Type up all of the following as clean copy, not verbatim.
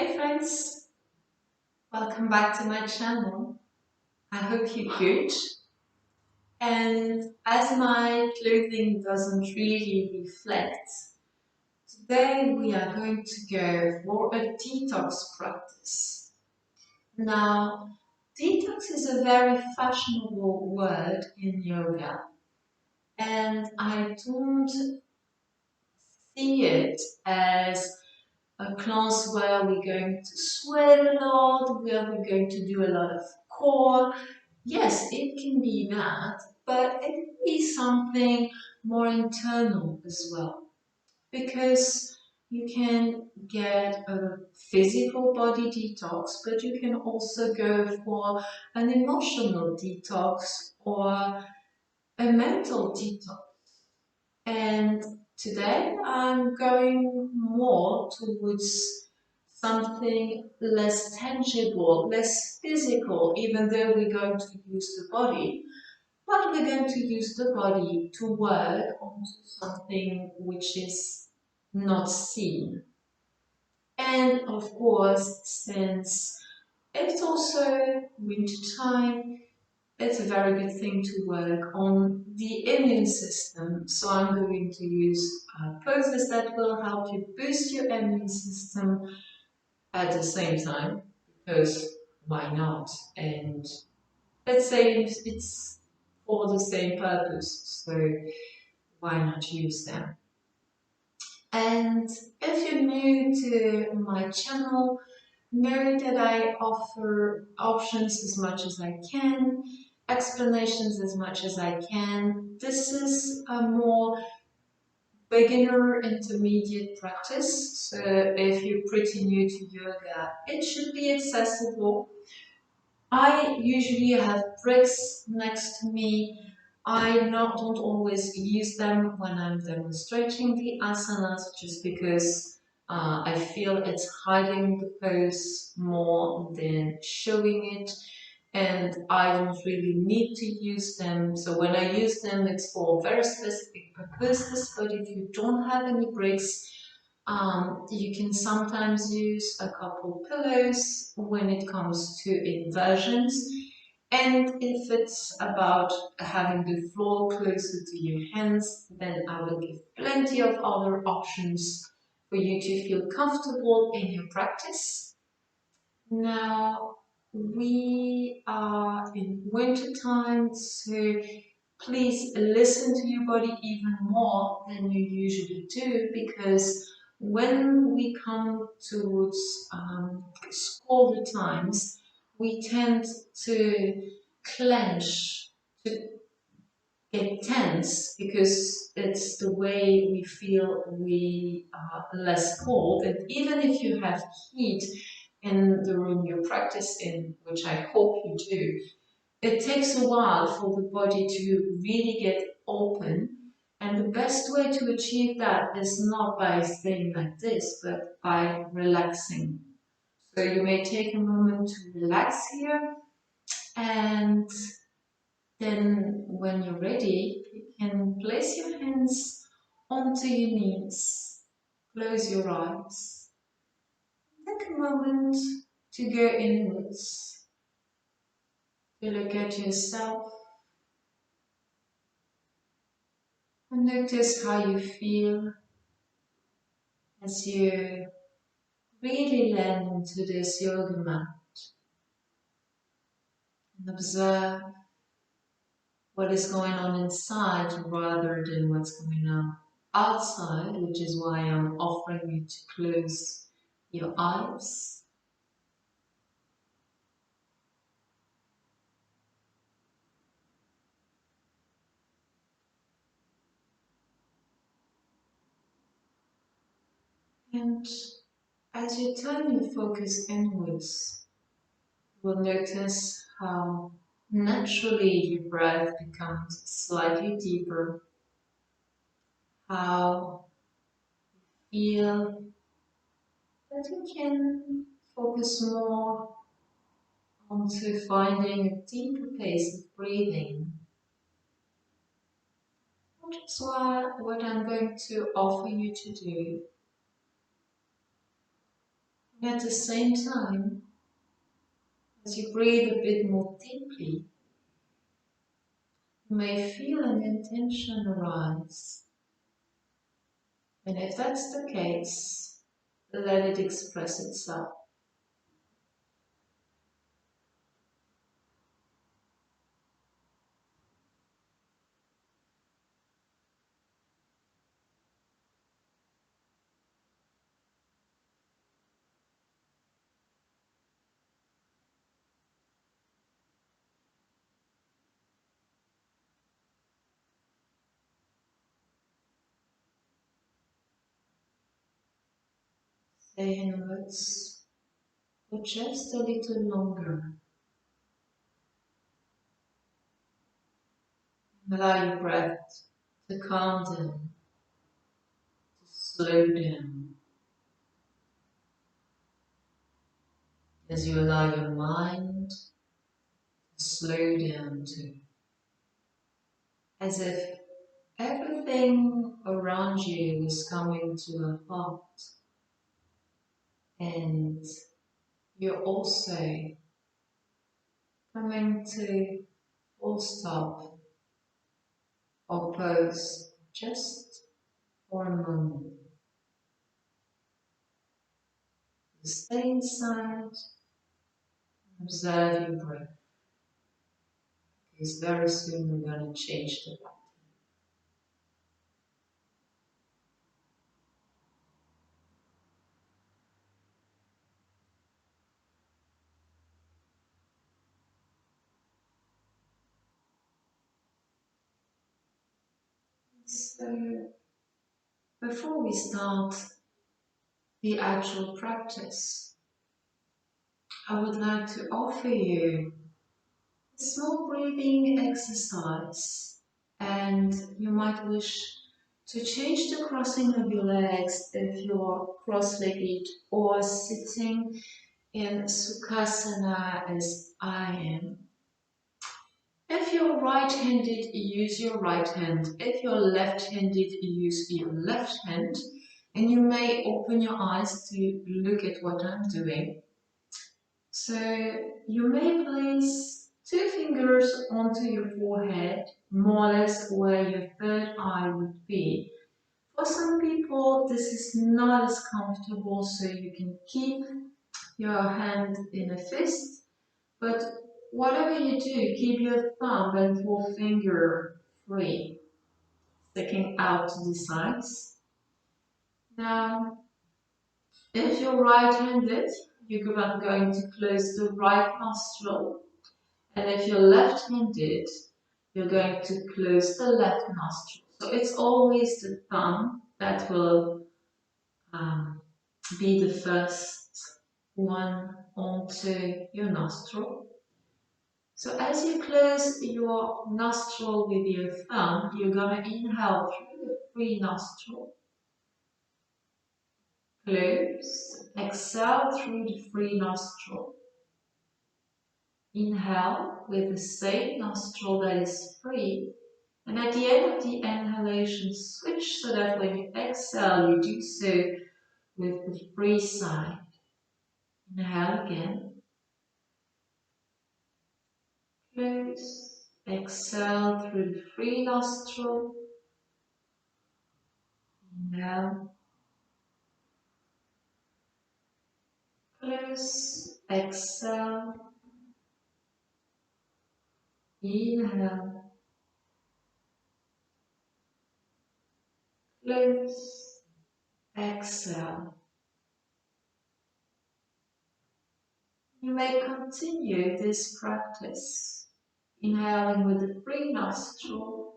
Hey friends, welcome back to my channel. I hope you're good. And as my clothing doesn't really reflect, today we are going to go for a detox practice. Now, detox is a very fashionable word in yoga, and I don't see it as a class where we're going to sweat a lot, where we're going to do a lot of core. Yes, it can be that, but it can be something more internal as well. Because you can get a physical body detox, but you can also go for an emotional detox or a mental detox. And today I'm going more towards something less tangible, less physical, even though we're going to use the body. But we're going to use the body to work on something which is not seen. And of course, since it's also winter time, it's a very good thing to work on the immune system. So I'm going to use poses that will help you boost your immune system at the same time, because why not? And let's say it's for the same purpose, so why not use them? And if you're new to my channel, know that I offer options as much as I can, explanations as much as I can. This is a more beginner intermediate practice, so if you're pretty new to yoga, it should be accessible. I usually have bricks next to me. Don't always use them when I'm demonstrating the asanas, just because I feel it's hiding the pose more than showing it, and I don't really need to use them. So when I use them, it's for very specific purposes. But if you don't have any bricks, you can sometimes use a couple pillows when it comes to inversions. And if it's about having the floor closer to your hands, then I will give plenty of other options for you to feel comfortable in your practice. Now, we are in winter time, so please listen to your body even more than you usually do, because when we come towards colder times, we tend to clench, to get tense, because it's the way we feel we are less cold. And even if you have heat in the room you practice in, which I hope you do, it takes a while for the body to really get open. And the best way to achieve that is not by staying like this, but by relaxing. So you may take a moment to relax here, and then when you're ready, you can place your hands onto your knees, close your eyes, take a moment to go inwards, to look at yourself and notice how you feel as you really land into this yoga mat, and observe what is going on inside rather than what's going on outside, which is why I'm offering you to close your eyes. And as you turn your focus inwards, you will notice how naturally your breath becomes slightly deeper, how you feel that you can focus more onto finding a deeper pace of breathing. Which is what I'm going to offer you to do. And at the same time, as you breathe a bit more deeply, you may feel an intention arise. And if that's the case, let it express itself. Stay inwards for just a little longer. Allow your breath to calm down, to slow down, as you allow your mind to slow down too. As if everything around you is coming to a halt, and you're also coming to full stop or pause just for a moment. Stay inside, observe your breath, because very soon we're going to change the pattern. So, before we start the actual practice, I would like to offer you a small breathing exercise, and you might wish to change the crossing of your legs if you're cross-legged or sitting in Sukhasana as I am. If you're right-handed, use your right hand. If you're left-handed, use your left hand. And you may open your eyes to look at what I'm doing. So you may place 2 fingers onto your forehead, more or less where your third eye would be. For some people, this is not as comfortable, so you can keep your hand in a fist, but whatever you do, keep your thumb and forefinger free, sticking out to the sides. Now, if you're right-handed, you're going to close the right nostril. And if you're left-handed, you're going to close the left nostril. So it's always the thumb that will be the first one onto your nostril. So as you close your nostril with your thumb, you're going to inhale through the free nostril. Close. Exhale through the free nostril. Inhale with the same nostril that is free. And at the end of the inhalation, switch so that when you exhale, you do so with the free side. Inhale again. Close. Exhale through the free nostril. Inhale. Close. Exhale. Inhale. Close. Exhale. You may continue this practice, inhaling with the free nostril,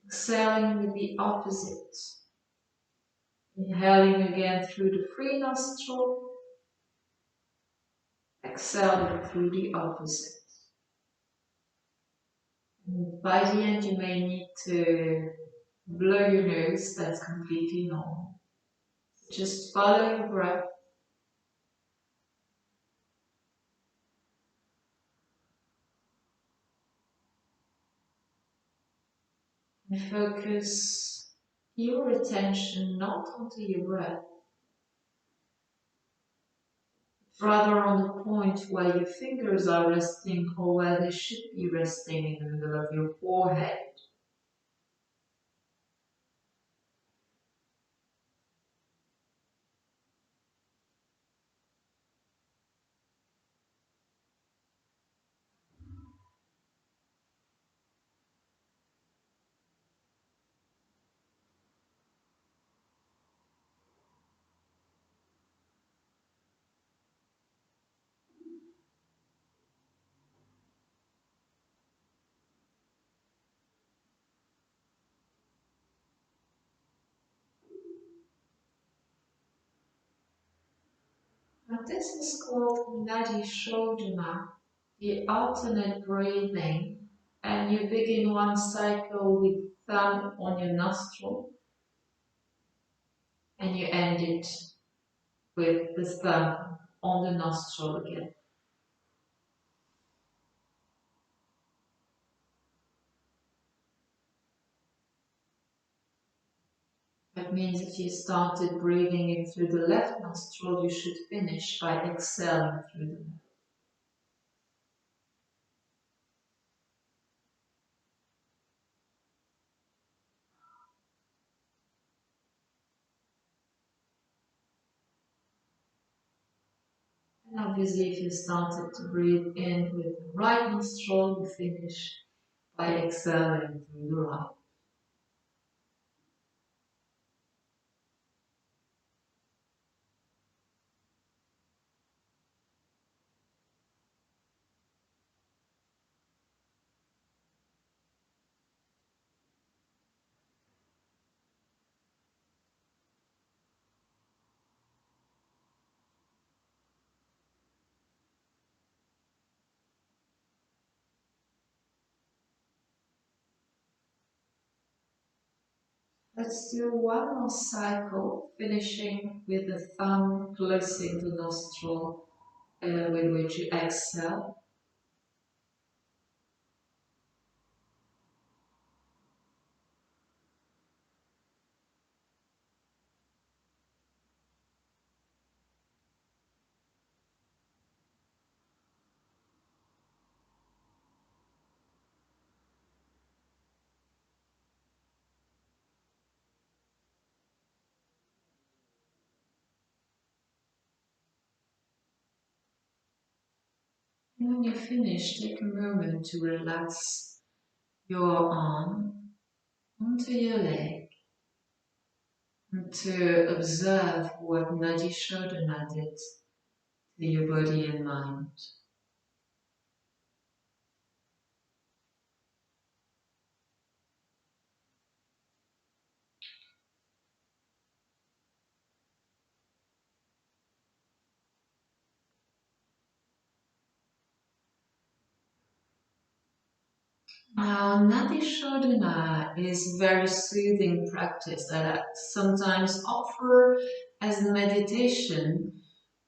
exhaling with the opposite. Inhaling again through the free nostril, exhaling through the opposite. And by the end, you may need to blow your nose, that's completely normal. Just follow your breath. And focus your attention not onto your breath, rather on the point where your fingers are resting or where they should be resting in the middle of your forehead. Now this is called Nadi Shodhana, the alternate breathing, and you begin one cycle with thumb on your nostril and you end it with the thumb on the nostril again. That means if you started breathing in through the left nostril, you should finish by exhaling through the left. And obviously, if you started to breathe in with the right nostril, you finish by exhaling through the right. Let's do one more cycle, finishing with the thumb closing the nostril with which you exhale. And when you finish, take a moment to relax your arm onto your leg and to observe what Nadi Shodhana did to your body and mind. Now, Nadi Shodhana is very soothing practice that I sometimes offer as meditation,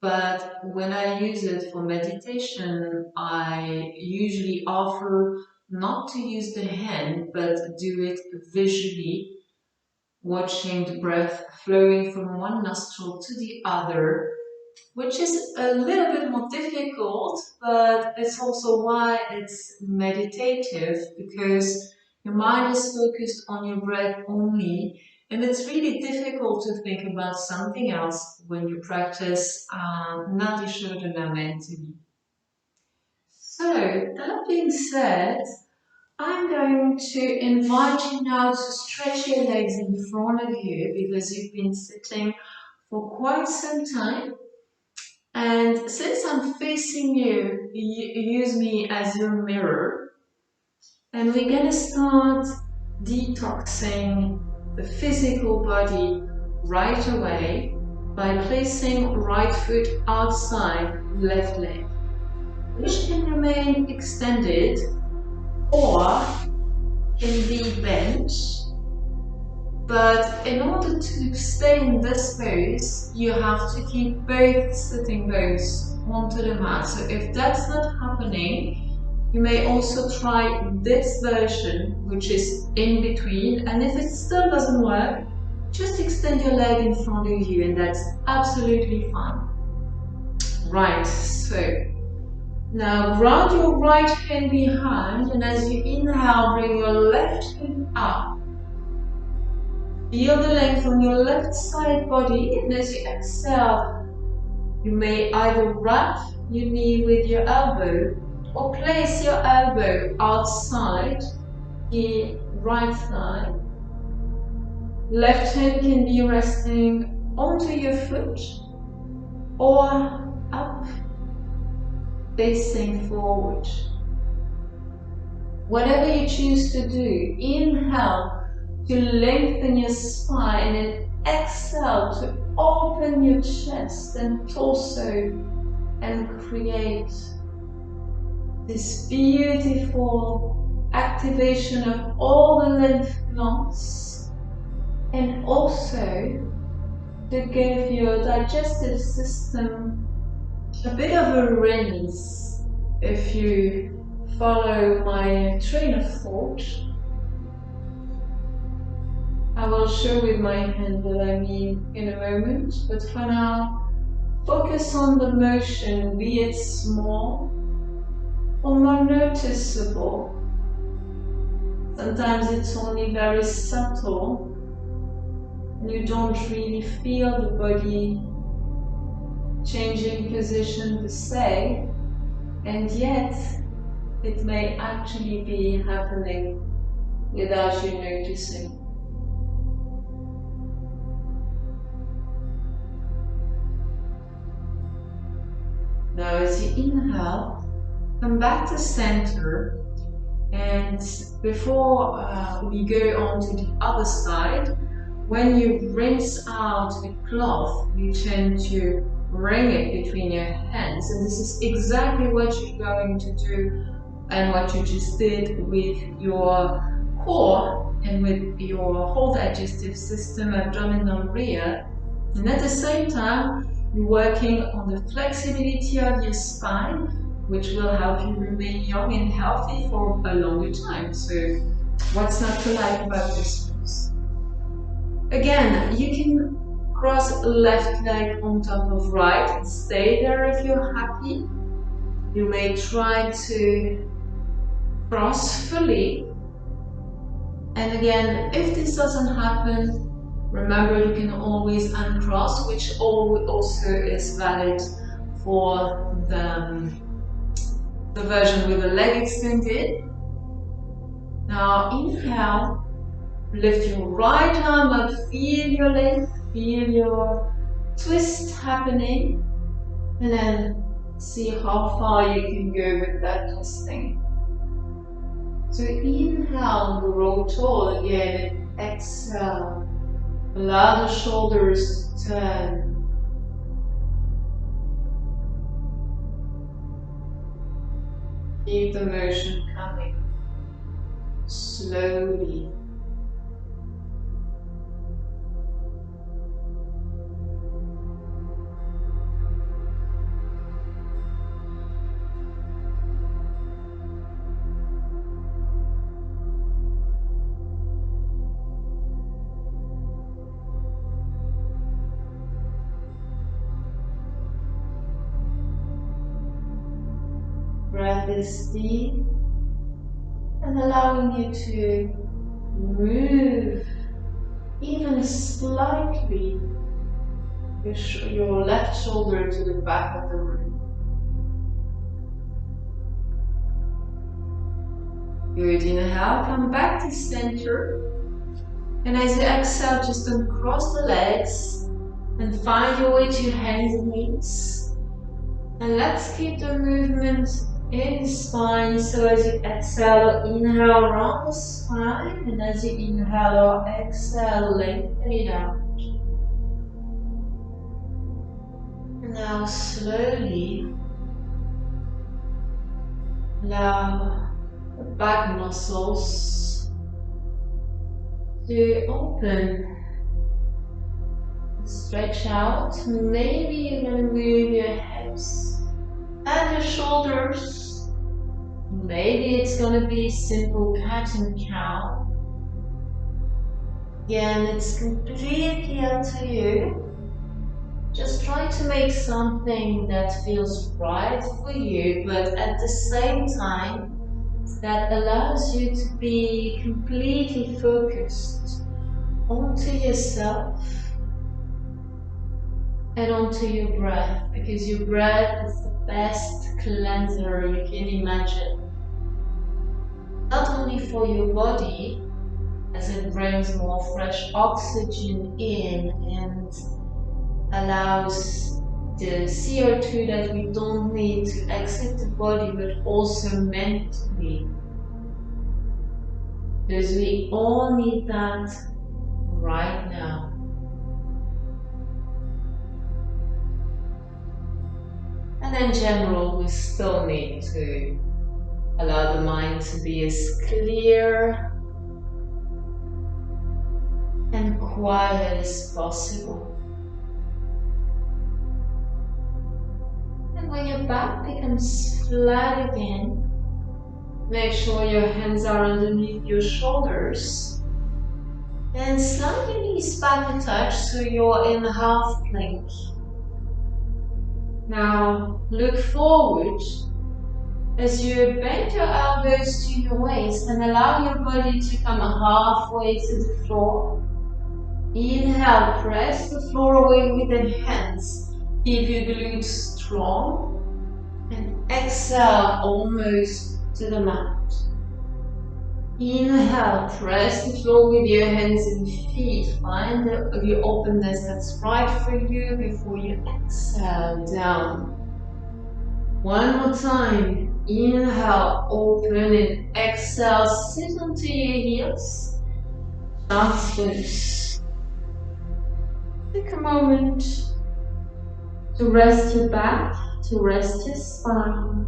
but when I use it for meditation, I usually offer not to use the hand, but do it visually, watching the breath flowing from one nostril to the other, which is a little bit more difficult, but it's also why it's meditative, because your mind is focused on your breath only, and it's really difficult to think about something else when you practice Nadi Shodhana mentally. So, that being said, I'm going to invite you now to stretch your legs in front of you because you've been sitting for quite some time. And since I'm facing you, use me as your mirror. And we're going to start detoxing the physical body right away by placing right foot outside left leg, which can remain extended or can be bent. But in order to stay in this pose, you have to keep both sitting bones onto the mat. So if that's not happening, you may also try this version, which is in between. And if it still doesn't work, just extend your leg in front of you, and that's absolutely fine. Right, so now ground your right hand behind, and as you inhale, bring your left hand up. Feel the length on your left side body, and as you exhale, you may either wrap your knee with your elbow or place your elbow outside the right thigh. Left hand can be resting onto your foot or up, facing forward. Whatever you choose to do, inhale to lengthen your spine and exhale to open your chest and torso and create this beautiful activation of all the lymph nodes, and also to give your digestive system a bit of a rinse. If you follow my train of thought, I will show with my hand what I mean in a moment, but for now, focus on the motion, be it small or more noticeable. Sometimes it's only very subtle, and you don't really feel the body changing position per se, and yet it may actually be happening without you noticing. Now as you inhale, come back to center, and before we go on to the other side, when you rinse out the cloth, you tend to wring it between your hands, and this is exactly what you're going to do and what you just did with your core and with your whole digestive system, abdominal rear. And at the same time, you're working on the flexibility of your spine, which will help you remain young and healthy for a longer time. So what's not to like about this? Again, you can cross left leg on top of right and stay there if you're happy. You may try to cross fully. And again, if this doesn't happen, remember you can always uncross, which also is valid for the version with the leg extended. Now inhale, lift your right arm up, feel your length, feel your twist happening, and then see how far you can go with that twisting. So inhale, grow tall again, and exhale, allow the shoulders to turn. Keep the motion coming slowly. Breath is deep and allowing you to move even slightly your left shoulder to the back of the room. Good, inhale, come back to center, and as you exhale, just uncross the legs and find your way to your hands and knees. And let's keep the movement in the spine. So as you exhale, inhale, round the spine, and as you inhale or exhale, lengthen it out. And now slowly allow the back muscles to open. Stretch out. Maybe you're going to move your hips and your shoulders. Maybe it's going to be simple cat and cow. Again, it's completely up to you. Just try to make something that feels right for you, but at the same time, that allows you to be completely focused onto yourself and onto your breath, because your breath is the best cleanser you can imagine. Not only for your body, as it brings more fresh oxygen in and allows the CO2 that we don't need to exit the body, but also mentally, because we all need that right now. And in general, we still need to allow the mind to be as clear and quiet as possible. And when your back becomes flat again, make sure your hands are underneath your shoulders and slide your knees back a touch so you're in half plank. Now look forward as you bend your elbows to your waist and allow your body to come halfway to the floor. Inhale, press the floor away with the hands. Keep your glutes strong. And exhale, almost to the mat. Inhale, press the floor with your hands and feet. Find the openness that's right for you before you exhale down. One more time. Inhale, open and exhale, sit onto your heels. Just take a moment to rest your back, to rest your spine.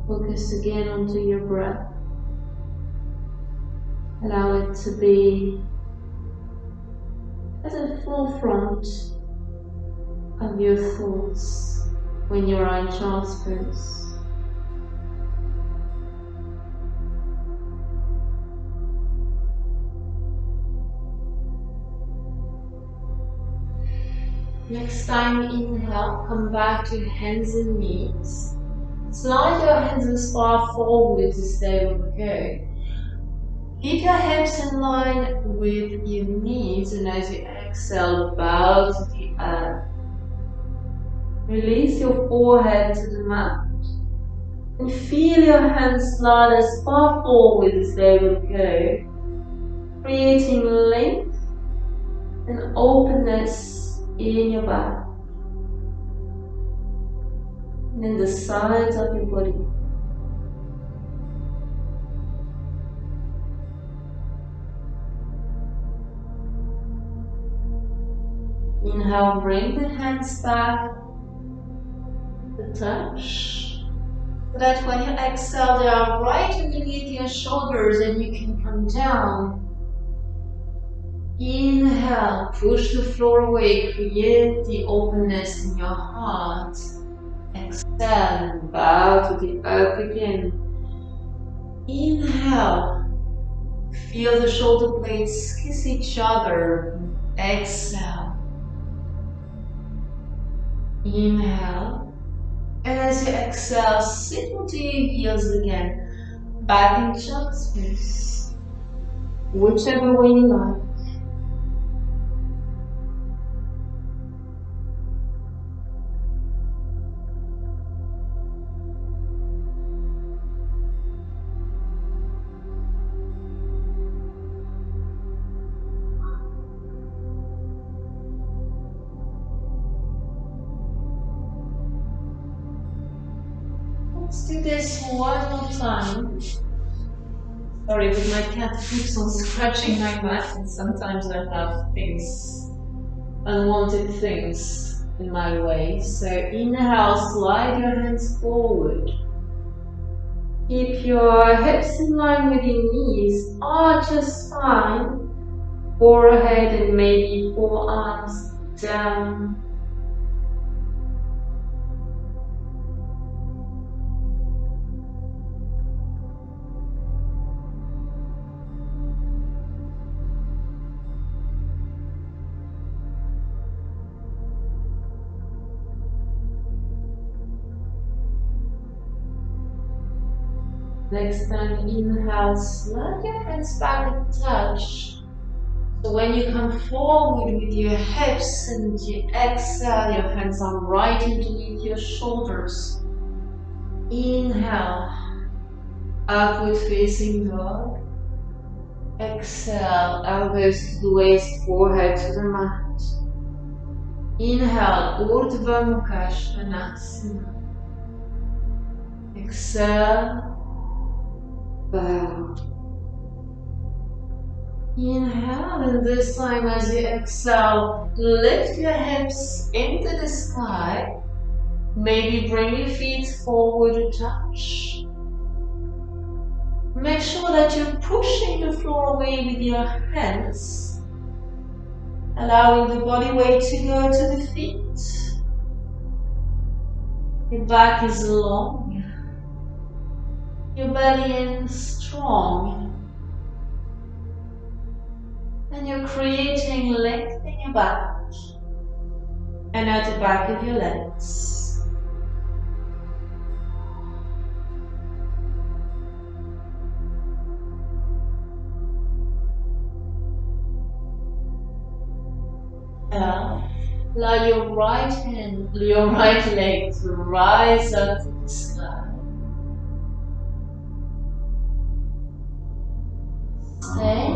Focus again onto your breath. Allow it to be at the forefront of your thoughts when you're in child's pose. Next time, inhale, come back to hands and knees. Slide your hands as far forward as they will go. Keep your hips in line with your knees, and as you exhale, bow to the earth. Release your forehead to the mat. And feel your hands slide as far forward as they will go, creating length and openness in your back and in the sides of your body. Inhale, bring the hands back to touch, so that when you exhale, they are right underneath your shoulders and you can come down. Inhale, push the floor away, create the openness in your heart. Exhale and bow to the earth again. Inhale, feel the shoulder blades kiss each other. Exhale. Inhale. And as you exhale, sit onto your heels again. Back in child's pose. Whichever way you like. Let's do this one more time. Sorry, but my cat keeps on scratching my mat, and sometimes I have things, unwanted things in my way. So inhale, slide your hands forward. Keep your hips in line with your knees, arch your spine, forehead and maybe forearms down. Next time, inhale, slide your hands back and touch. So when you come forward with your hips and you exhale, your hands are right underneath your shoulders. Inhale, upward facing dog. Exhale, elbows to the waist, forehead to the mat. Inhale, Urdhva Mukha Svanasana. Exhale, bow. Inhale, and this time as you exhale, lift your hips into the sky. Maybe bring your feet forward a touch. Make sure that you're pushing the floor away with your hands, allowing the body weight to go to the feet. Your back is long, your belly is strong, and you're creating length in your back and at the back of your legs. Allow your right hand, your right leg to rise up to the sky. Stay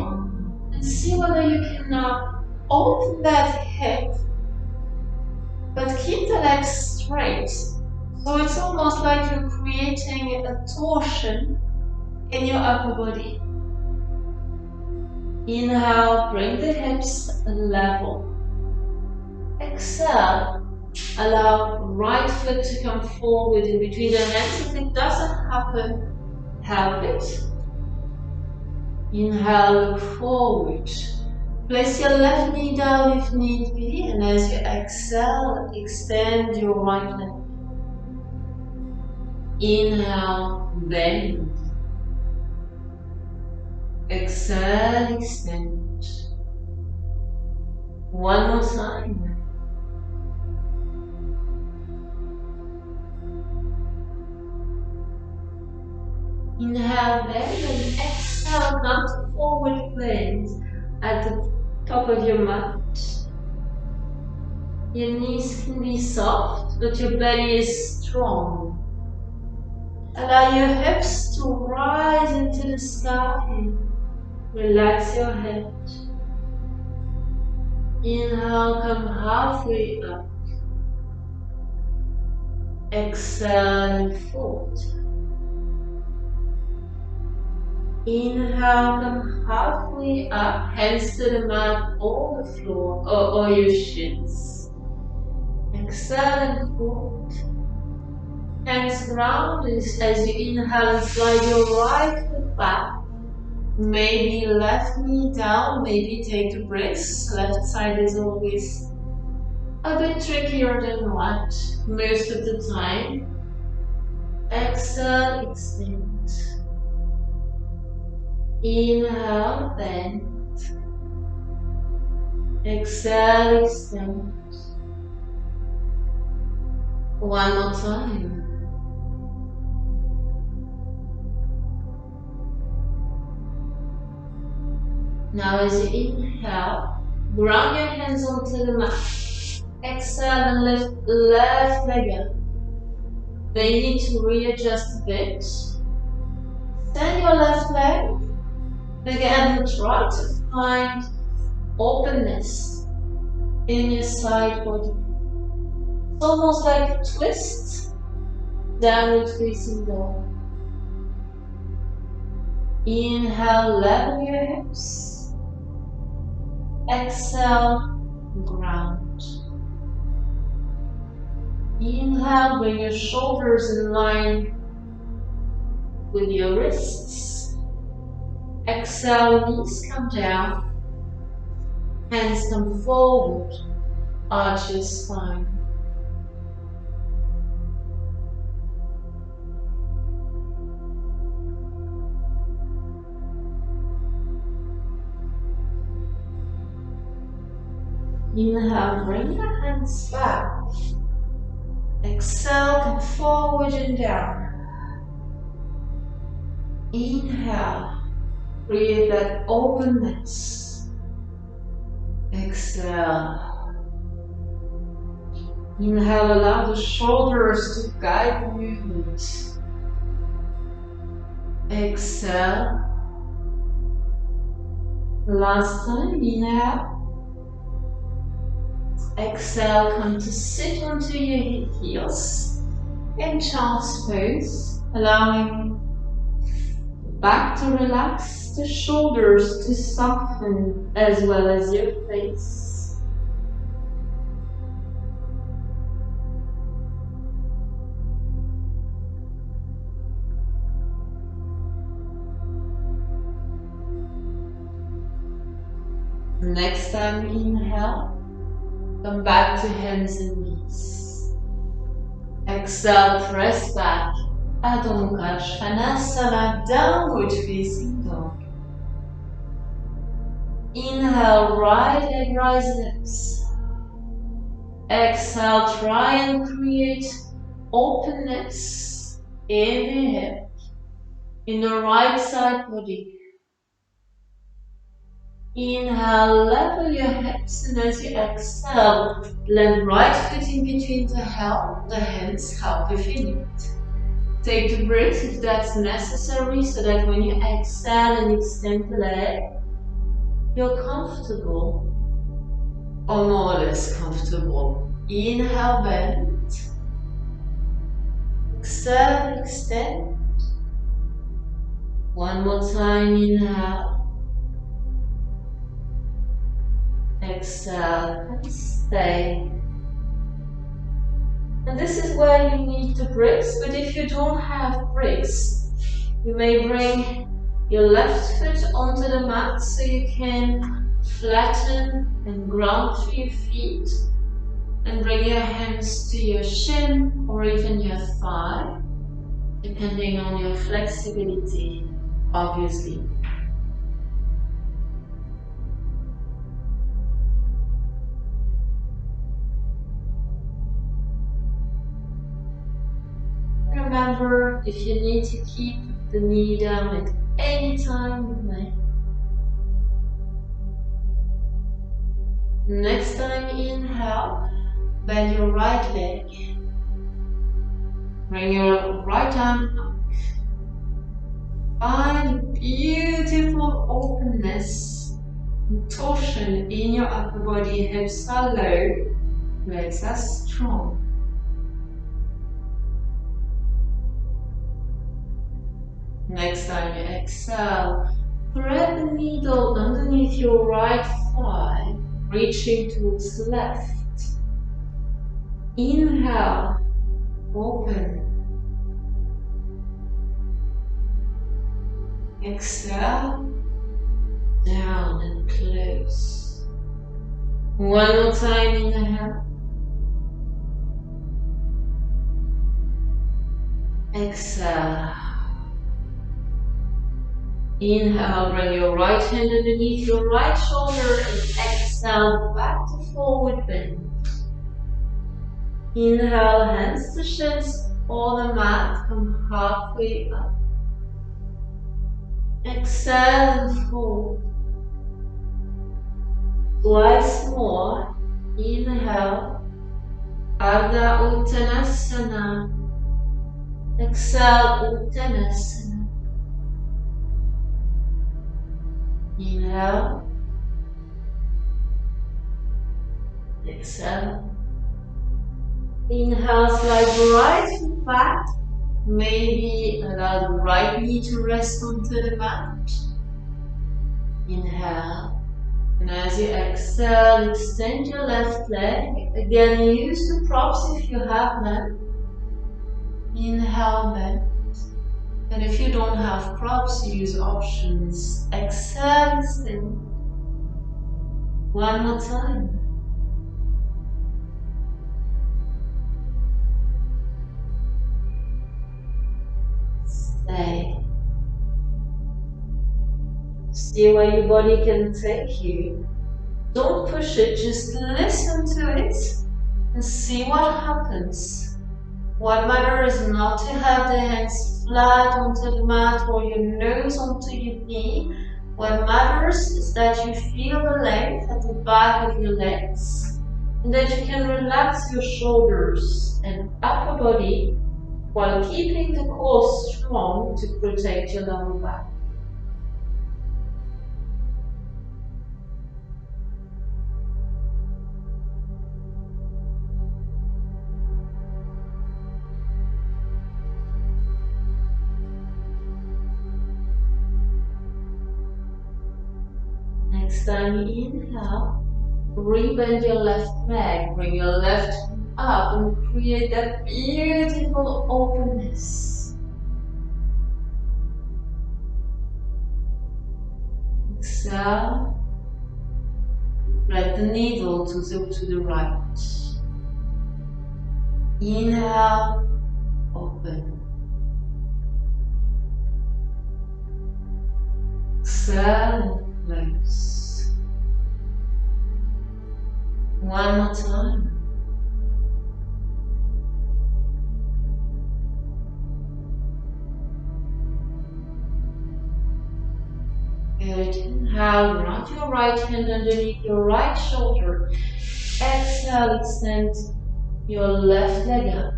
and see whether you can now open that hip, but keep the legs straight. So it's almost like you're creating a torsion in your upper body. Inhale, bring the hips level. Exhale, allow right foot to come forward in between the hands. If it doesn't happen, help it. Inhale, look forward. Place your left knee down if need be, and as you exhale, extend your right leg. Inhale, bend. Exhale, extend. One more time. Inhale, bend, and exhale, come to forward plank at the top of your mat. Your knees can be soft, but your belly is strong. Allow your hips to rise into the sky. Relax your head. Inhale, come halfway up. Exhale and fold. Inhale, come halfway up, hands to the mat or the floor or your shins. Exhale and fold. Hands ground as you inhale and slide your right foot back. Maybe left knee down, maybe take a breath. Left side is always a bit trickier than right most of the time. Exhale, extend. Inhale, bend. Exhale, extend. One more time. Now as you inhale, ground your hands onto the mat. Exhale and lift left leg up. They need to readjust a bit. Stand your left leg. Again, try to find openness in your side body. It's almost like a twist, downward facing dog. Inhale, level your hips. Exhale, ground. Inhale, bring your shoulders in line with your wrists. Exhale, knees come down. Hands come forward. Arch your spine. Inhale, bring your hands back. Exhale, come forward and down. Inhale, create that openness. Exhale. Inhale, allow the shoulders to guide the movement. Exhale. Last time, inhale. Exhale, come to sit onto your heels in child's pose, allowing the back to relax, the shoulders to soften, as well as your face. Next time, inhale. Come back to hands and knees. Exhale, press back. Adho Mukha Svanasana, downward facing dog. Inhale, right leg rises. Exhale, try and create openness in the hip, in the right side body. Inhale, level your hips, and as you exhale, land right foot in between the hands, help if you need. Take the breath if that's necessary, so that when you exhale and extend the leg, you're comfortable, or more or less comfortable. Inhale, bend. Exhale, extend. One more time, inhale. Exhale and stay. And this is where you need the bricks, but if you don't have bricks, you may bring your left foot onto the mat so you can flatten and ground through your feet, and bring your hands to your shin or even your thigh, depending on your flexibility, obviously. Remember, if you need to keep the knee down at any time, you may. Next time, inhale, bend your right leg. Bring your right arm up. Find beautiful openness and torsion in your upper body. Hips are low, legs are strong. Next time you exhale, thread the needle underneath your right thigh, reaching towards the left. Inhale, open. Exhale, down and close. One more time, inhale. Exhale. Inhale, bring your right hand underneath your right shoulder and exhale, back to forward bend. Inhale, hands to shins or the mat, come halfway up. Exhale and fold. Twice more. Inhale, Ardha Uttanasana. Exhale, Uttanasana. Inhale, exhale. Inhale, slide the right foot back. Maybe allow the right knee to rest onto the mat. Inhale. And as you exhale, extend your left leg. Again, use the props if you have them. Inhale, bend. And if you don't have props, use options. Exhale, extend. One more time. Stay. See where your body can take you. Don't push it, just listen to it and see what happens. What matters is not to have the hands flat onto the mat or your nose onto your knee. What matters is that you feel the length at the back of your legs and that you can relax your shoulders and upper body while keeping the core strong to protect your lower back. Next time you inhale, rebend your left leg, bring your left hand up and create that beautiful openness. Exhale, thread the needle to the right. Inhale, open. Exhale, close. One more time. Good. Inhale, round your right hand underneath your right shoulder. Exhale, extend your left leg up.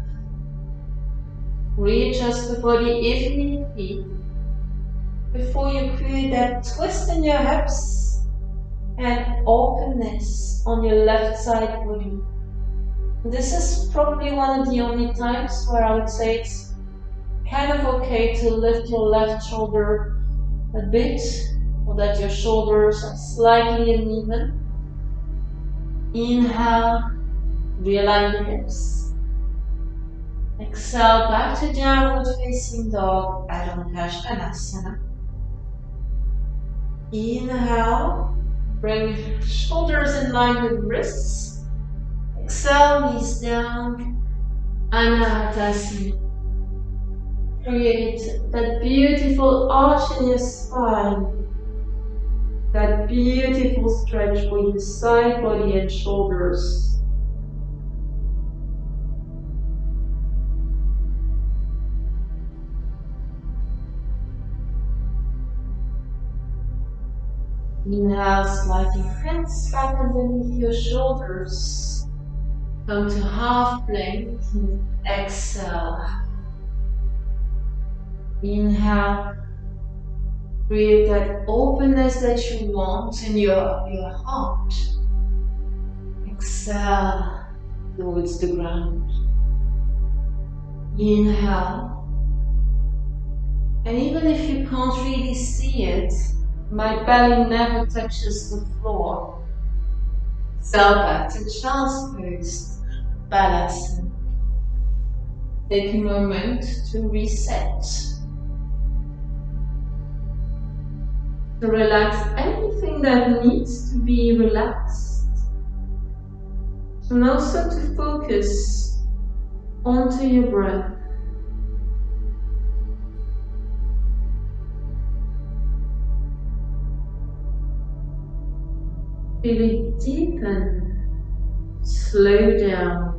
Readjust the body if need be. Before you create that twist in your hips and openness on your left side body. This is probably one of the only times where I would say it's kind of okay to lift your left shoulder a bit, or that your shoulders are slightly uneven. Inhale, realign your hips. Exhale, back to downward facing dog, Adho Mukha. Inhale, bring shoulders in line with wrists. Exhale, knees down, Anahatasana. Create that beautiful arch in your spine, that beautiful stretch for your side body and shoulders. Inhale, slide your hands back underneath your shoulders. Come to half plank. Exhale. Inhale. Create that openness that you want in your heart. Exhale towards the ground. Inhale. And even if you can't really see it, my belly never touches the floor. Exhale back to child's pose, Balasana. Take a moment to reset. To relax anything that needs to be relaxed. And also to focus onto your breath. Feel it deepen, slow down.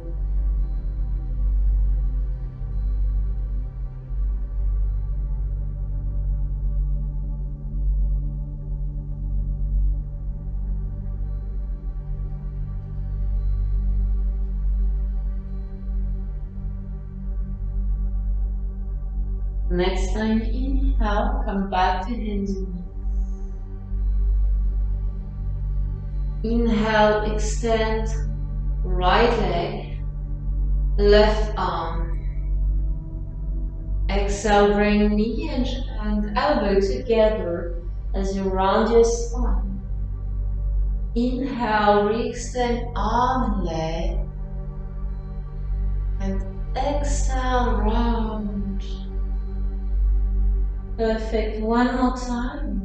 Next time inhale, come back to hands and knees. Inhale, extend right leg, left arm. Exhale, bring knee and elbow together as you round your spine. Inhale, re-extend arm and leg. And exhale, round. Perfect. One more time.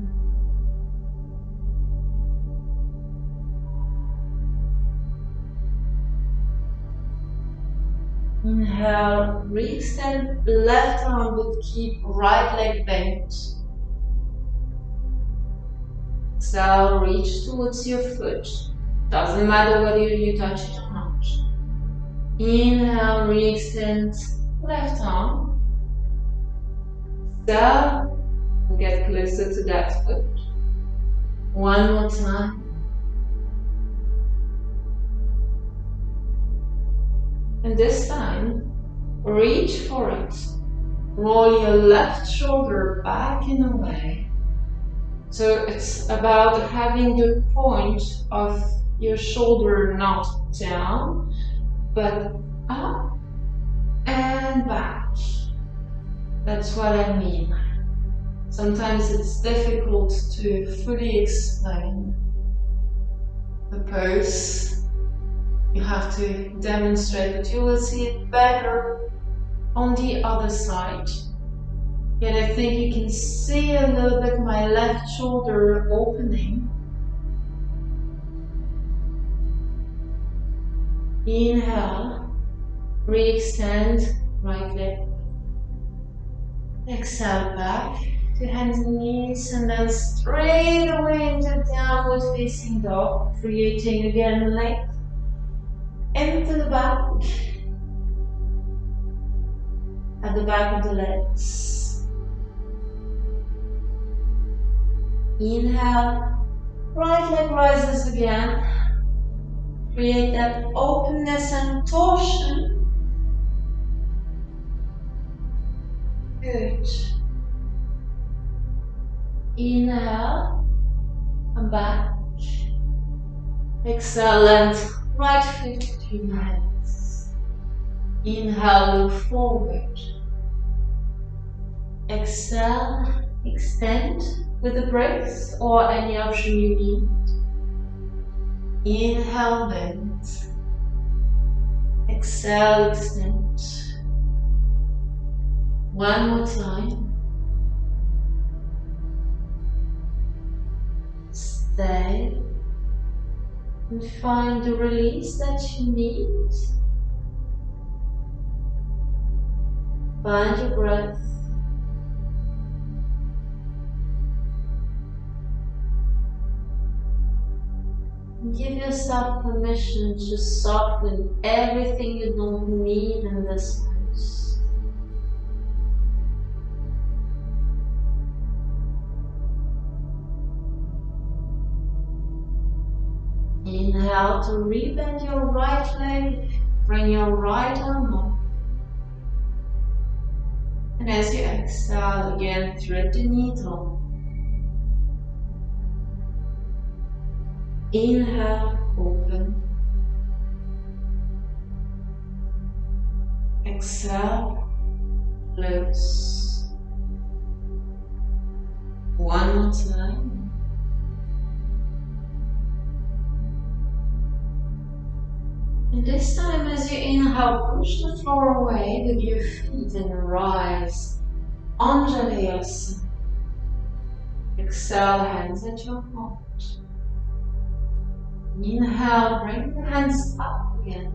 Inhale, re-extend left arm but keep right leg bent. Exhale, reach towards your foot. Doesn't matter whether you touch it or not. Inhale, re-extend left arm. Exhale and get closer to that foot. One more time. And this time, reach for it. Roll your left shoulder back and away. So it's about having the point of your shoulder not down, but up and back. That's what I mean. Sometimes it's difficult to fully explain the pose. You have to demonstrate, but you will see it better on the other side. Yet I think you can see a little bit my left shoulder opening. Inhale, re-extend right leg. Exhale back to hands and knees, and then straight away into downward facing dog, creating again length into the back, at the back of the legs. Inhale, right leg rises again. Create that openness and torsion. Good. Inhale, and back. Exhale, and right foot between the hands. Inhale, look forward. Exhale, extend with the breath or any option you need. Inhale, bend. Exhale, extend. One more time. Stay and find the release that you need. Find your breath. Give yourself permission to soften everything you don't need in this pose. Inhale to rebend your right leg, bring your right arm up. And as you exhale again, thread the needle. Inhale, open. Exhale, close. One more time. And this time as you inhale, push the floor away with your feet and rise. Anjalayasana. Exhale, hands at your heart. Inhale, bring the hands up again.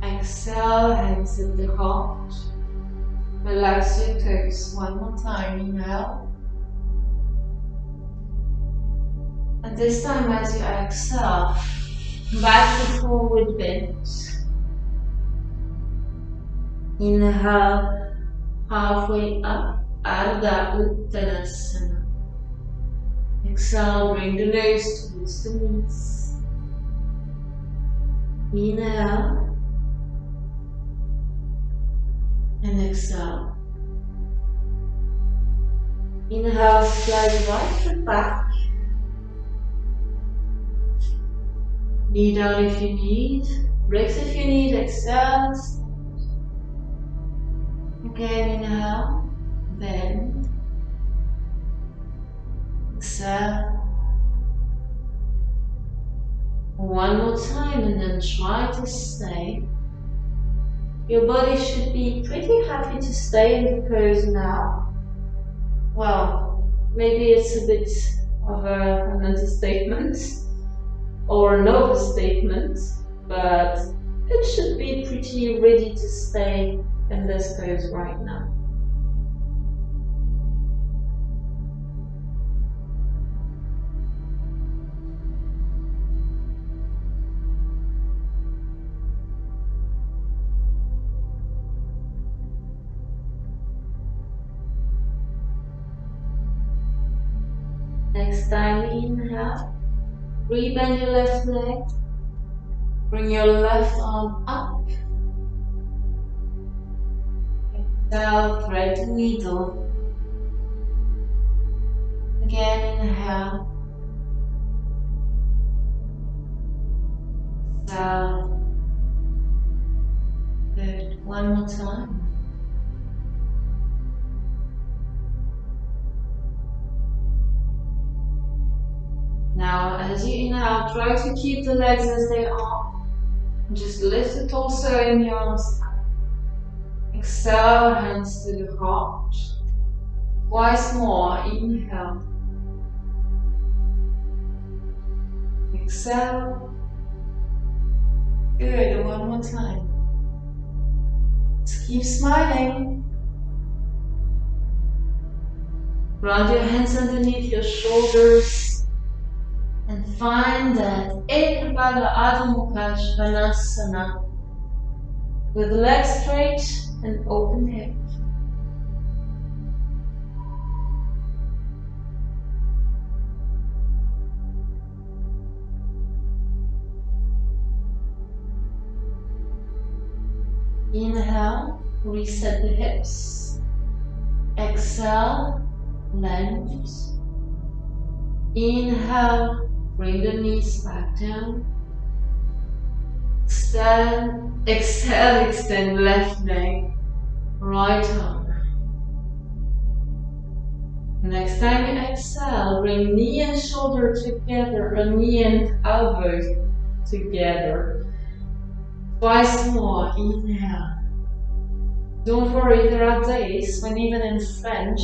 Exhale, hands at the heart. Relax your toes. One more time. Inhale. And this time as you exhale, back to forward bend. Inhale, halfway up, Ardha Uttanasana. Exhale, bring the nose towards the knees. Inhale. And exhale. Inhale, slide right foot back. Knee down if you need. Breaks if you need. Exhale. Again, inhale. Bend. Exhale. One more time and then try to stay. Your body should be pretty happy to stay in the pose now. Well, maybe it's a bit of an understatement or an overstatement, but it should be pretty ready to stay in this pose right now. Next time we inhale, rebend your left leg, bring your left arm up. Exhale, thread the needle. Again, inhale. Exhale. Good. One more time. Now, as you inhale, try to keep the legs as they are. Just lift the torso in the arms. Exhale, hands to the heart. Twice more. Inhale. Exhale. Good. One more time. Just keep smiling. Ground your hands underneath your shoulders and find that Ekabala Adho Mukha Svanasana with legs straight and open hip. Inhale, reset the hips. Exhale, length. Inhale, bring the knees back down. Exhale, extend left leg, right arm. Next time you exhale, bring knee and shoulder together, or knee and elbow together. Twice more, inhale. Don't worry, there are days when even in French,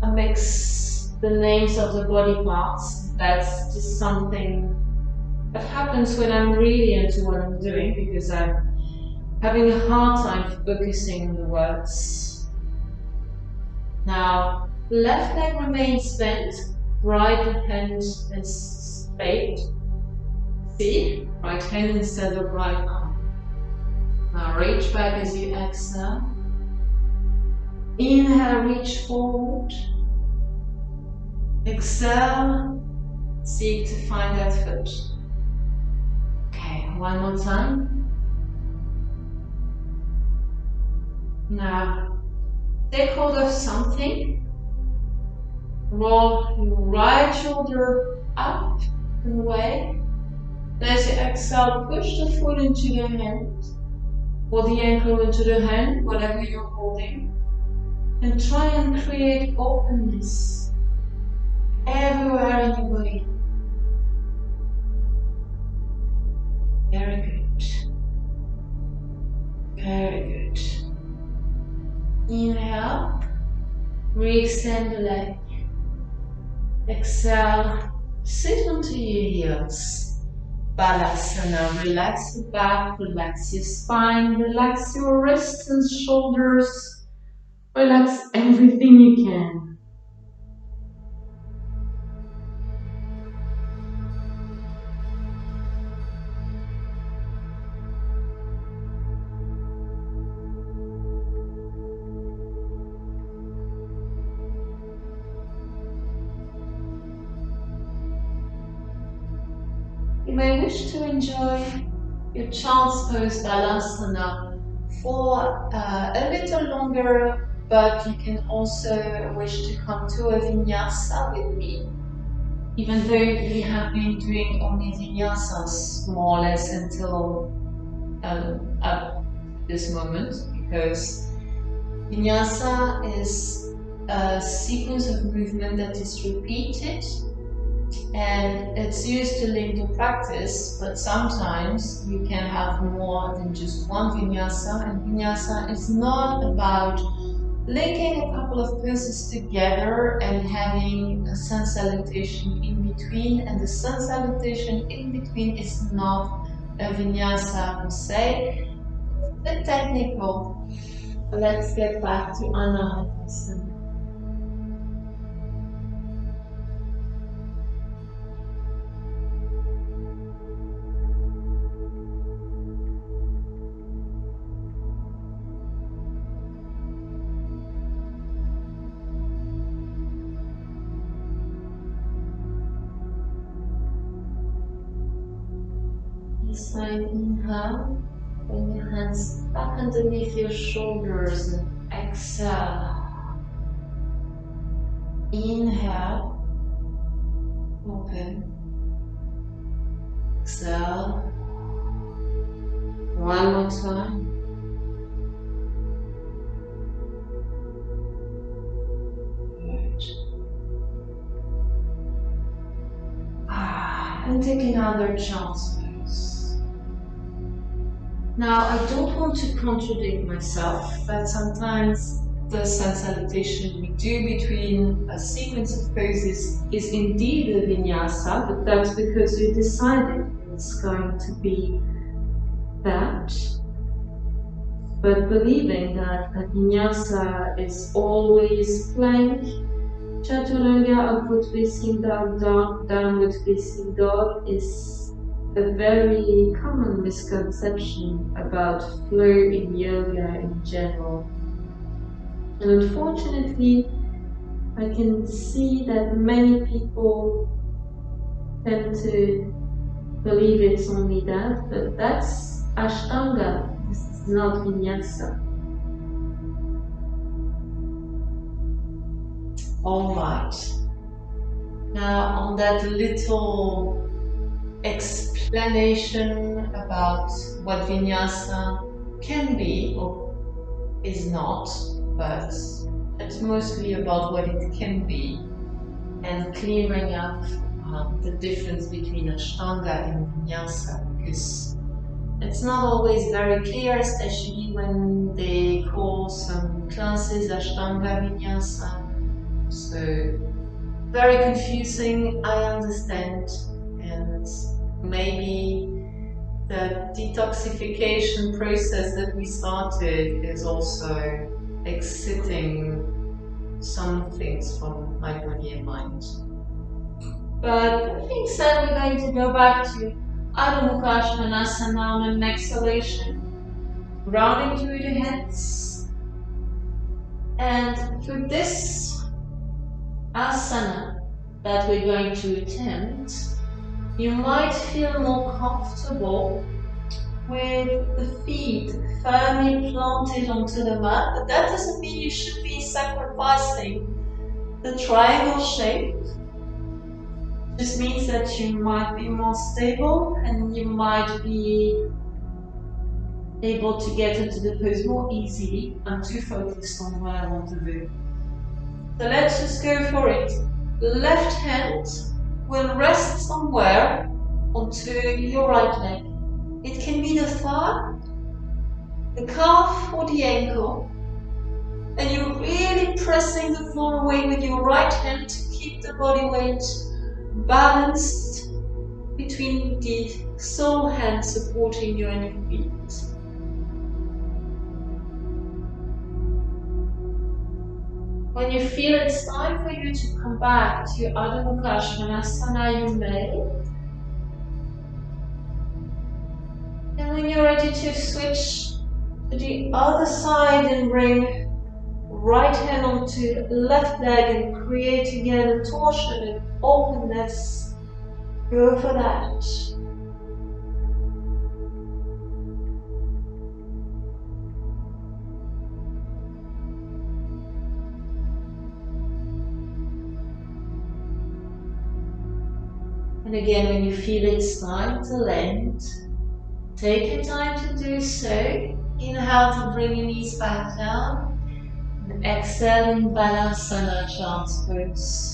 I mix the names of the body parts. That's just something that happens when I'm really into what I'm doing, because I'm having a hard time focusing on the words. Now, left leg remains bent, right hand is straight. See? Right hand instead of right arm. Now reach back as you exhale. Inhale, reach forward. Exhale, seek to find that foot. Okay, one more time. Now, take hold of something. Roll your right shoulder up and away. As you exhale, push the foot into the hand, or the ankle into the hand, whatever you're holding. And try and create openness everywhere in your body. Very good. Very good. Inhale, re-extend the leg. Exhale, sit onto your heels. Balasana, relax your back, relax your spine, relax your wrists and shoulders. Relax everything you can. You may wish to enjoy your child's pose Balasana for a little longer, but you can also wish to come to a vinyasa with me. Even though we have been doing only vinyasas more or less until up this moment, because vinyasa is a sequence of movement that is repeated, and it's used to link the practice, but sometimes you can have more than just one vinyasa, and vinyasa is not about linking a couple of poses together and having a sun salutation in between, and the sun salutation in between is not a vinyasa per se, but technical. Let's get back to Anahata. This time, inhale, bring your hands back underneath your shoulders and exhale. Inhale, open, exhale. One more time. And take another chance pose. Now, I don't want to contradict myself, but sometimes the sun salutation we do between a sequence of poses is indeed a vinyasa, but that's because you decided it's going to be that. But believing that a vinyasa is always plank, chaturanga, upward facing dog, downward facing dog is a very common misconception about flow in yoga in general. And unfortunately, I can see that many people tend to believe it's only that, but that's Ashtanga, this is not Vinyasa. Alright. Now on that little explanation about what Vinyasa can be or is not, but it's mostly about what it can be and clearing up the difference between Ashtanga and Vinyasa, because it's not always very clear, especially when they call some classes Ashtanga Vinyasa. So very confusing, I understand, and maybe the detoxification process that we started is also exiting some things from my body and mind. But that being said, we're going to go back to Adho Mukha Svanasana on an exhalation, rounding through the hands. And for this asana that we're going to attempt, you might feel more comfortable with the feet firmly planted onto the mat, but that doesn't mean you should be sacrificing the triangle shape. This means that you might be more stable and you might be able to get into the pose more easily. I'm too focused on what I want to do. So let's just go for it. The left hand will rest somewhere onto your right leg. It can be the thigh, the calf or the ankle. And you're really pressing the floor away with your right hand to keep the body weight balanced between the sole hand supporting your inner feet. When you feel it's time for you to come back to Adho Mukha Svanasana, you may. And when you're ready to switch to the other side and bring right hand onto left leg and create again a torsion and openness, go for that. And again, when you feel it's time to land, take your time to do so. Inhale to bring your knees back down. And exhale in Balasana Child's Pose.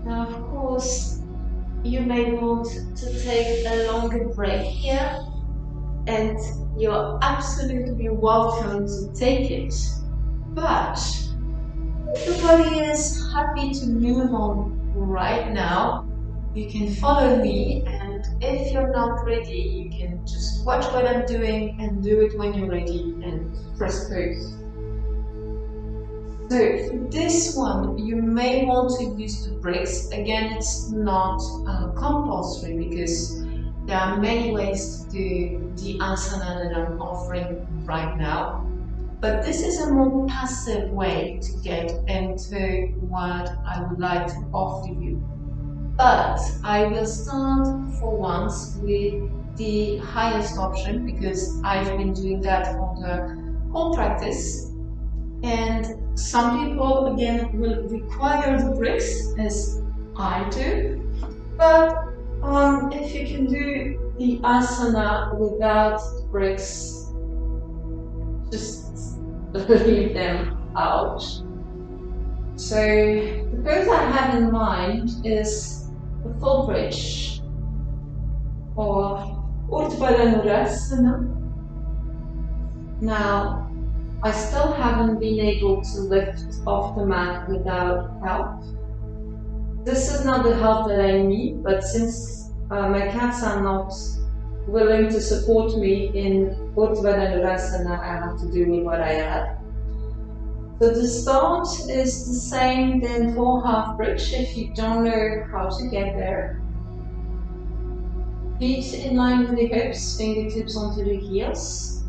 Now, of course, you may want to take a longer break here, and you're absolutely welcome to take it. But if the body is happy to move on right now, you can follow me, and if you're not ready, you can just watch what I'm doing and do it when you're ready and press pause. So for this one, you may want to use the bricks. Again, it's not compulsory because there are many ways to do the asana that I'm offering right now. But this is a more passive way to get into what I would like to offer you. But I will start for once with the highest option because I've been doing that for the whole practice. And some people again will require the bricks as I do. But if you can do the asana without the bricks, just leave them out. So the pose I have in mind is the full bridge or Uttanasana. Now, I still haven't been able to lift off the mat without help. This is not the help that I need, but since my cats are not willing to support me in Uttanasana, I have to do with what I have. So the start is the same then for half bridge if you don't know how to get there. Feet in line with the hips, fingertips onto the heels.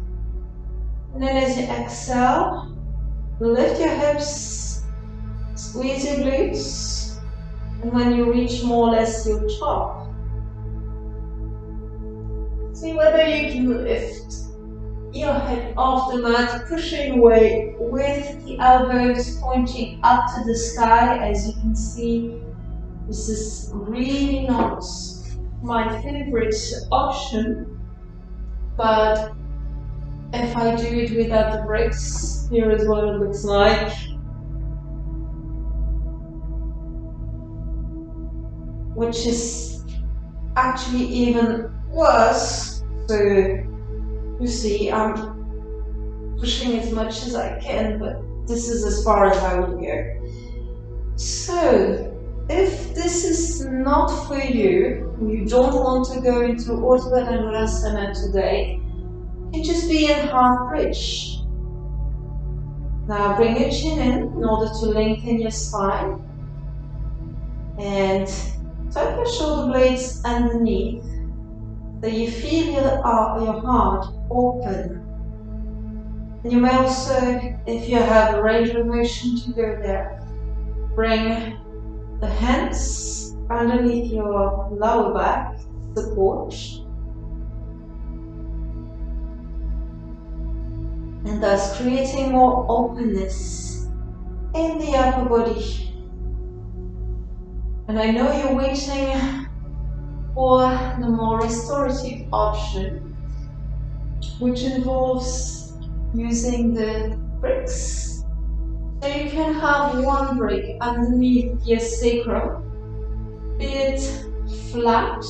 And then as you exhale, lift your hips, squeeze your glutes. And when you reach more or less your top, see whether you can lift your head off the mat, pushing away with the elbows pointing up to the sky. As you can see, this is really not my favorite option, but if I do it without the bricks, here is what it looks like. Which is actually even worse. So you see, I'm pushing as much as I can, but this is as far as I will go. So if this is not for you, you don't want to go into Uttanasana today, you can just be in half bridge. Now bring your chin in order to lengthen your spine. And tuck your shoulder blades underneath so you feel your heart open. And you may also, if you have a range of motion to go there, bring the hands underneath your lower back, support. And thus creating more openness in the upper body. And I know you're waiting for the more restorative option, which involves using the bricks. So you can have one brick underneath your sacrum, be it flat,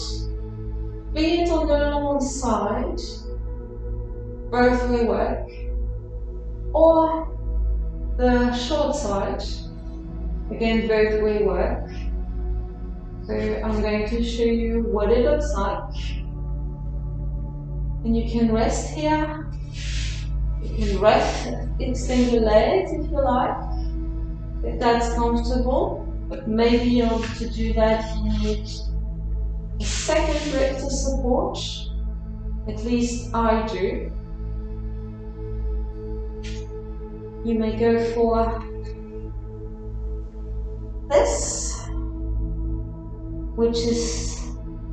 be it on the long side, both will work, or the short side, again both will work. So I'm going to show you what it looks like. And you can rest here. You can rest, extend your legs if you like, if that's comfortable. But maybe in order to do that, you need a second grip to support. At least I do. You may go for this, which is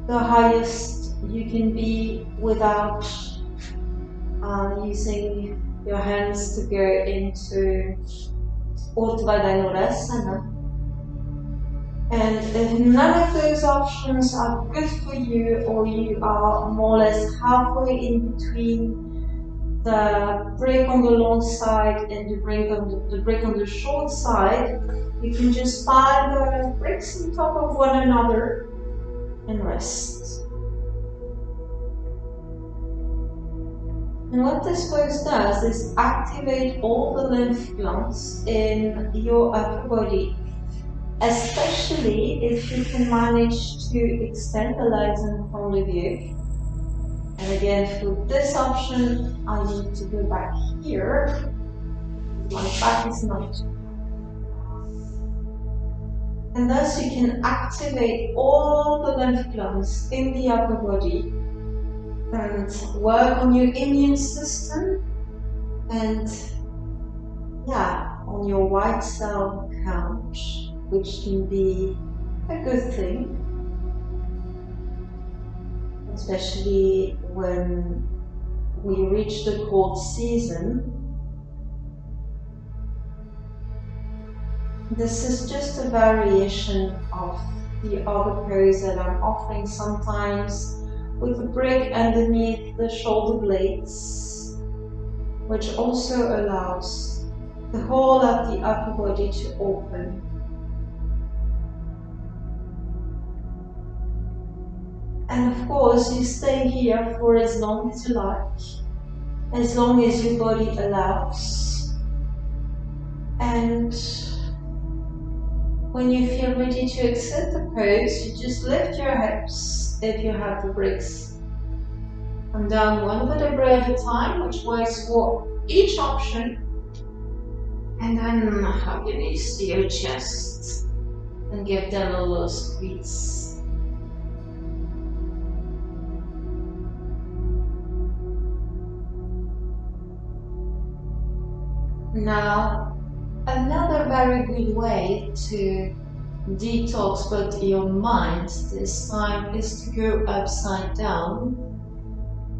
the highest you can be without using your hands to go into Uttanasana. And if none of those options are good for you, or you are more or less halfway in between the break on the long side and the break on the short side, you can just pile the bricks on top of one another and rest. And what this pose does is activate all the lymph glands in your upper body, especially if you can manage to extend the legs in front of you. And again, for this option, I need to go back here. My back is not. And thus you can activate all the lymph glands in the upper body and work on your immune system and on your white cell count, which can be a good thing, especially when we reach the cold season. This is just a variation of the other pose that I'm offering sometimes with a break underneath the shoulder blades, which also allows the whole of the upper body to open. And of course, you stay here for as long as you like, as long as your body allows. And when you feel ready to exit the pose, you just lift your hips if you have the breaks. Come down one vertebrae at a time, which works for each option. And then hug your knees to your chest and give them a little squeeze. Now, another very good way to detox but your mind this time is to go upside down.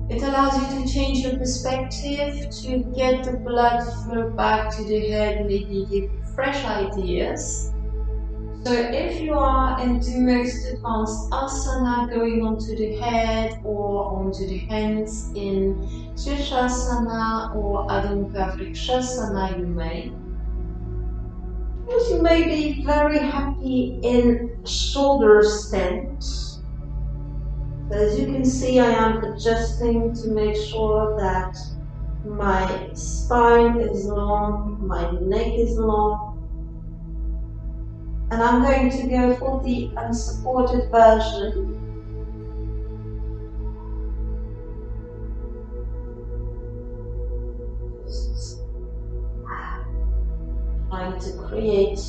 It allows you to change your perspective, to get the blood flow back to the head, maybe give you fresh ideas. So if you are into most advanced asana, going onto the head or onto the hands in Shirshasana or Adho Mukha Vrikshasana, you may. You may be very happy in shoulder stand. As you can see, I am adjusting to make sure that my spine is long, my neck is long. And I'm going to go for the unsupported version. Just trying to create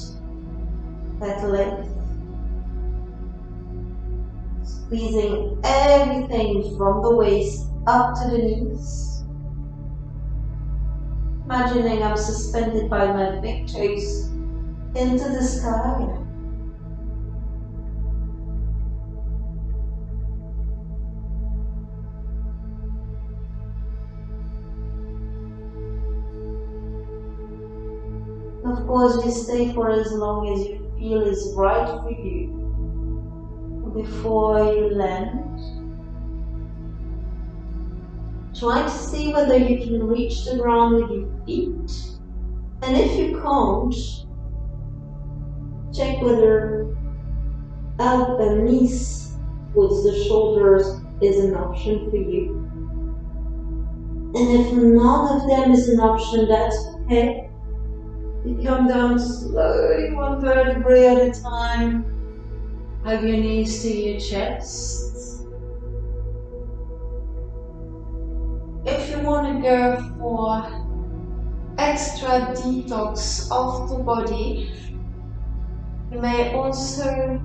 that length. Squeezing everything from the waist up to the knees. Imagining I'm suspended by my big toes into the sky. Of course, you stay for as long as you feel is right for you before you land. Try to see whether you can reach the ground with your feet. And if you can't, check whether elbow and knees towards the shoulders is an option for you. And if none of them is an option, that's okay. You come down slowly, one vertebrae at a time. Hug your knees to your chest. If you want to go for extra detox of the body, you may also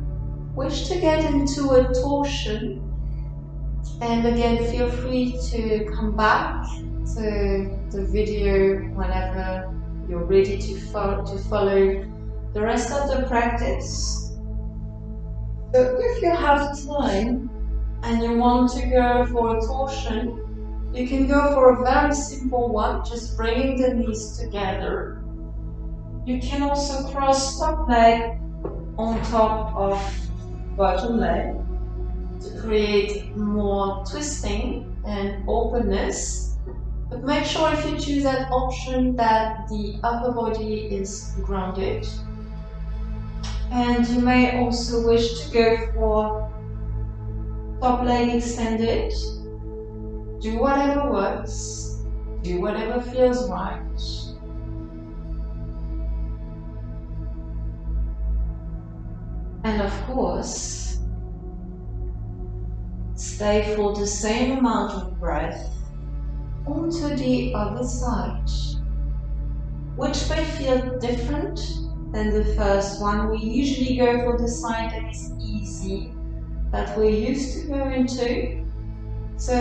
wish to get into a torsion. And again, feel free to come back to the video whenever you're ready to follow the rest of the practice. So if you have time and you want to go for a torsion, you can go for a very simple one, just bringing the knees together. You can also cross top leg on top of bottom leg to create more twisting and openness. But make sure if you choose that option that the upper body is grounded. And you may also wish to go for top leg extended. Do whatever works. Do whatever feels right. And of course, stay for the same amount of breath onto the other side, which may feel different than the first one. We usually go for the side that is easy, that we're used to going to. So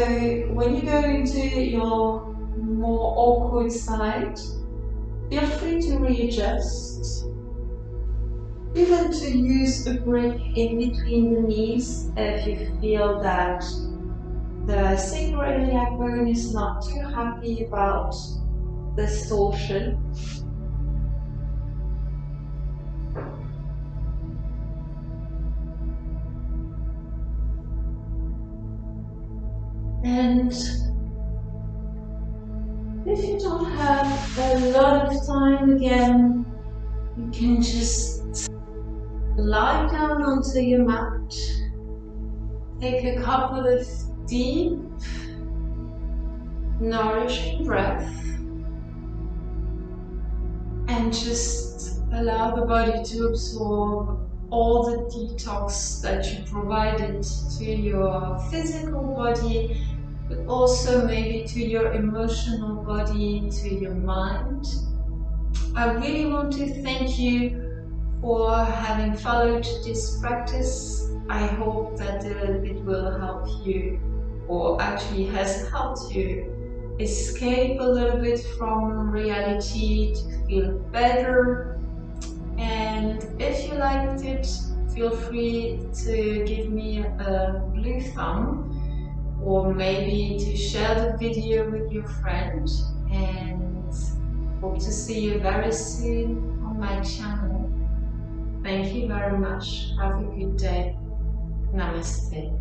when you go into your more awkward side, feel free to readjust. Even to use a break in between the knees if you feel that the sacroiliac bone is not too happy about this torsion. And if you don't have a lot of time again, you can just lie down onto your mat, take a couple of deep, nourishing breaths, and just allow the body to absorb all the detox that you provided to your physical body, but also maybe to your emotional body, to your mind. I really want to thank you for having followed this practice. I hope that it will help you, or actually has helped you, escape a little bit from reality, to feel better. And if you liked it, feel free to give me a blue thumb, or maybe to share the video with your friend, and hope to see you very soon on my channel. Thank you very much. Have a good day. Namaste.